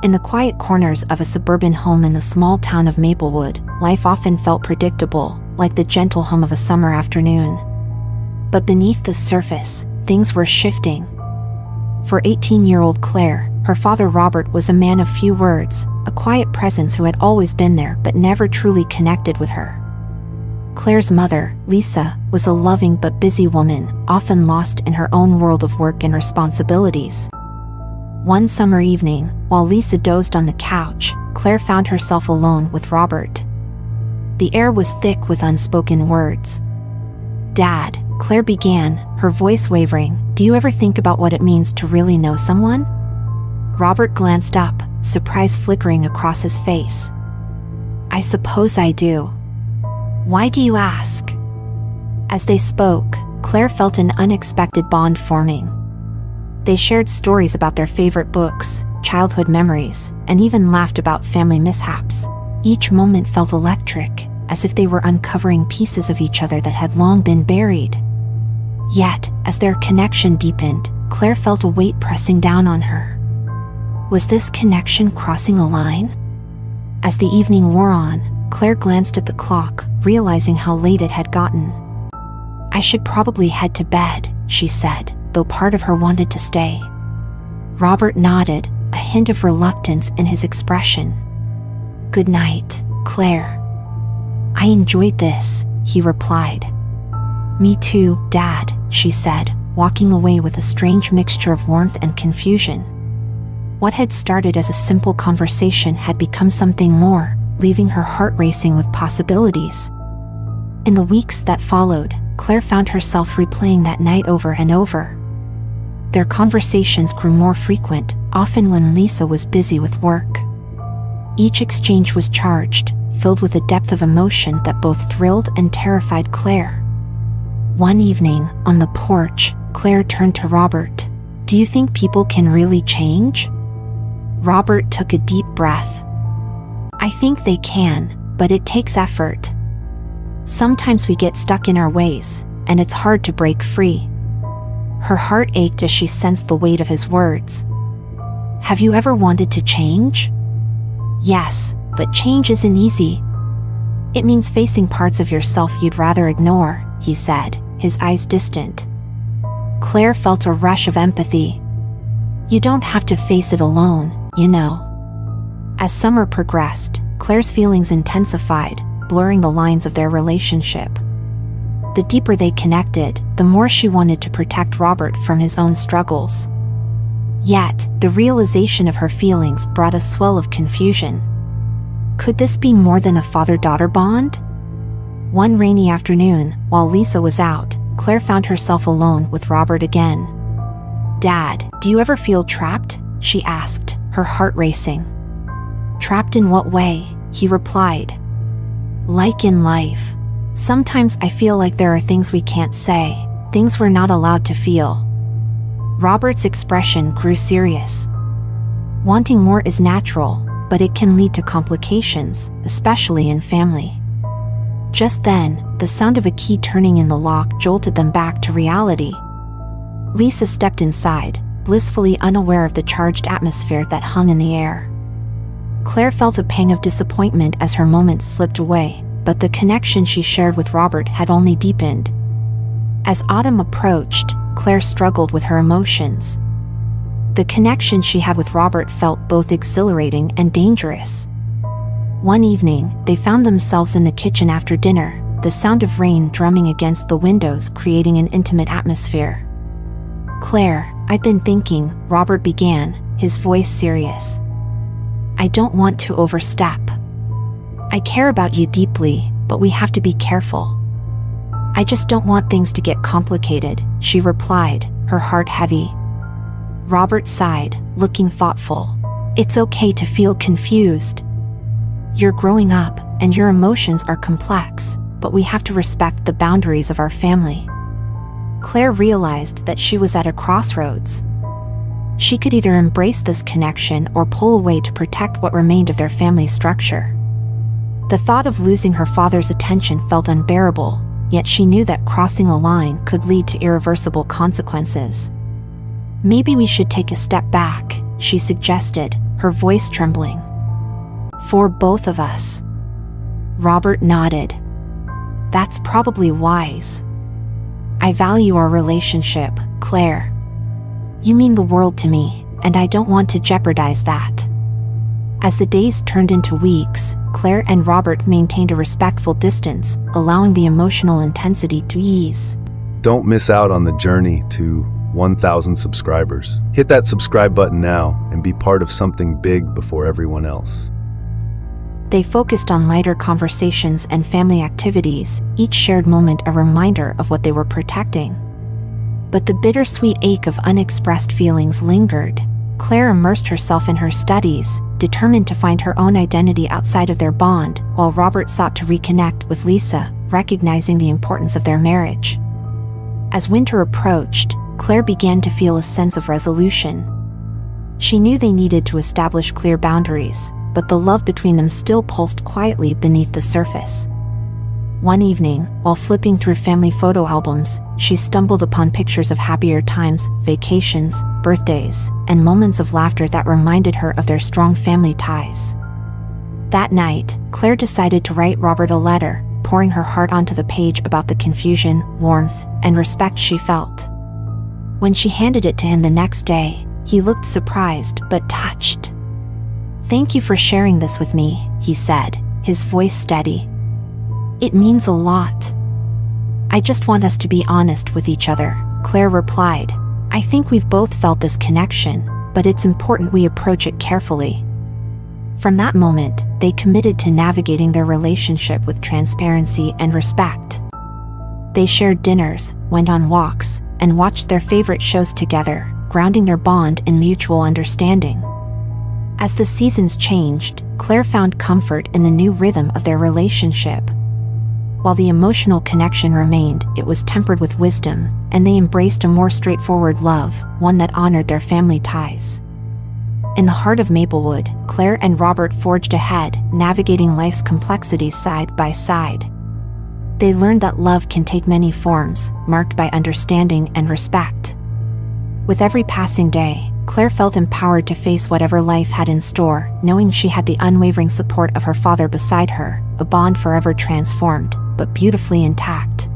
In the quiet corners of a suburban home in the small town of Maplewood, life often felt predictable, like the gentle hum of a summer afternoon. But beneath the surface, things were shifting. For 18-year-old Claire, her father Robert was a man of few words, a quiet presence who had always been there but never truly connected with her. Claire's mother, Lisa, was a loving but busy woman, often lost in her own world of work and responsibilities. One summer evening, while Lisa dozed on the couch, Claire found herself alone with Robert. The air was thick with unspoken words. "Dad," Claire began, her voice wavering, "do you ever think about what it means to really know someone?" Robert glanced up, surprise flickering across his face. "I suppose I do. Why do you ask?" As they spoke, Claire felt an unexpected bond forming. They shared stories about their favorite books, childhood memories, and even laughed about family mishaps. Each moment felt electric, as if they were uncovering pieces of each other that had long been buried. Yet, as their connection deepened, Claire felt a weight pressing down on her. Was this connection crossing a line? As the evening wore on, Claire glanced at the clock, realizing how late it had gotten. "I should probably head to bed," she said, though part of her wanted to stay. Robert nodded, a hint of reluctance in his expression. "Good night, Claire." "I enjoyed this," he replied. "Me too, Dad," she said, walking away with a strange mixture of warmth and confusion. What had started as a simple conversation had become something more, leaving her heart racing with possibilities. In the weeks that followed, Claire found herself replaying that night over and over. Their conversations grew more frequent, often when Lisa was busy with work. Each exchange was charged, filled with a depth of emotion that both thrilled and terrified Claire. One evening, on the porch, Claire turned to Robert. "Do you think people can really change?" Robert took a deep breath. "I think they can, but it takes effort. Sometimes we get stuck in our ways, and it's hard to break free." Her heart ached as she sensed the weight of his words. "Have you ever wanted to change?" "Yes, but change isn't easy. It means facing parts of yourself you'd rather ignore," he said, his eyes distant. Claire felt a rush of empathy. "You don't have to face it alone, you know." As summer progressed, Claire's feelings intensified, blurring the lines of their relationship. The deeper they connected, the more she wanted to protect Robert from his own struggles. Yet, the realization of her feelings brought a swell of confusion. Could this be more than a father-daughter bond? One rainy afternoon, while Lisa was out, Claire found herself alone with Robert again. "Dad, do you ever feel trapped?" she asked, her heart racing. "Trapped in what way?" he replied. "Like in life. Sometimes I feel like there are things we can't say, things we're not allowed to feel." Robert's expression grew serious. "Wanting more is natural, but it can lead to complications, especially in family." Just then, the sound of a key turning in the lock jolted them back to reality. Lisa stepped inside, blissfully unaware of the charged atmosphere that hung in the air. Claire felt a pang of disappointment as her moments slipped away, but the connection she shared with Robert had only deepened. As autumn approached, Claire struggled with her emotions. The connection she had with Robert felt both exhilarating and dangerous. One evening, they found themselves in the kitchen after dinner, the sound of rain drumming against the windows creating an intimate atmosphere. "Claire, I've been thinking," Robert began, his voice serious. "I don't want to overstep. I care about you deeply, but we have to be careful." "I just don't want things to get complicated," she replied, her heart heavy. Robert sighed, looking thoughtful. "It's okay to feel confused. You're growing up, and your emotions are complex, but we have to respect the boundaries of our family." Claire realized that she was at a crossroads. She could either embrace this connection or pull away to protect what remained of their family structure. The thought of losing her father's attention felt unbearable, yet she knew that crossing a line could lead to irreversible consequences. "Maybe we should take a step back," she suggested, her voice trembling. "For both of us." Robert nodded. "That's probably wise. I value our relationship, Claire. You mean the world to me, and I don't want to jeopardize that." As the days turned into weeks, Claire and Robert maintained a respectful distance, allowing the emotional intensity to ease. Don't miss out on the journey to 1,000 subscribers. Hit that subscribe button now and be part of something big before everyone else. They focused on lighter conversations and family activities, each shared moment a reminder of what they were protecting. But the bittersweet ache of unexpressed feelings lingered. Claire immersed herself in her studies, determined to find her own identity outside of their bond, while Robert sought to reconnect with Lisa, recognizing the importance of their marriage. As winter approached, Claire began to feel a sense of resolution. She knew they needed to establish clear boundaries, but the love between them still pulsed quietly beneath the surface. One evening, while flipping through family photo albums, she stumbled upon pictures of happier times, vacations, birthdays, and moments of laughter that reminded her of their strong family ties. That night, Claire decided to write Robert a letter, pouring her heart onto the page about the confusion, warmth, and respect she felt. When she handed it to him the next day, he looked surprised but touched. "Thank you for sharing this with me," he said, his voice steady. "It means a lot." "I just want us to be honest with each other," Claire replied. "I think we've both felt this connection, but it's important we approach it carefully." From that moment, they committed to navigating their relationship with transparency and respect. They shared dinners, went on walks, and watched their favorite shows together, grounding their bond in mutual understanding. As the seasons changed, Claire found comfort in the new rhythm of their relationship. While the emotional connection remained, it was tempered with wisdom, and they embraced a more straightforward love, one that honored their family ties. In the heart of Maplewood, Claire and Robert forged ahead, navigating life's complexities side by side. They learned that love can take many forms, marked by understanding and respect. With every passing day, Claire felt empowered to face whatever life had in store, knowing she had the unwavering support of her father beside her, a bond forever transformed, but beautifully intact.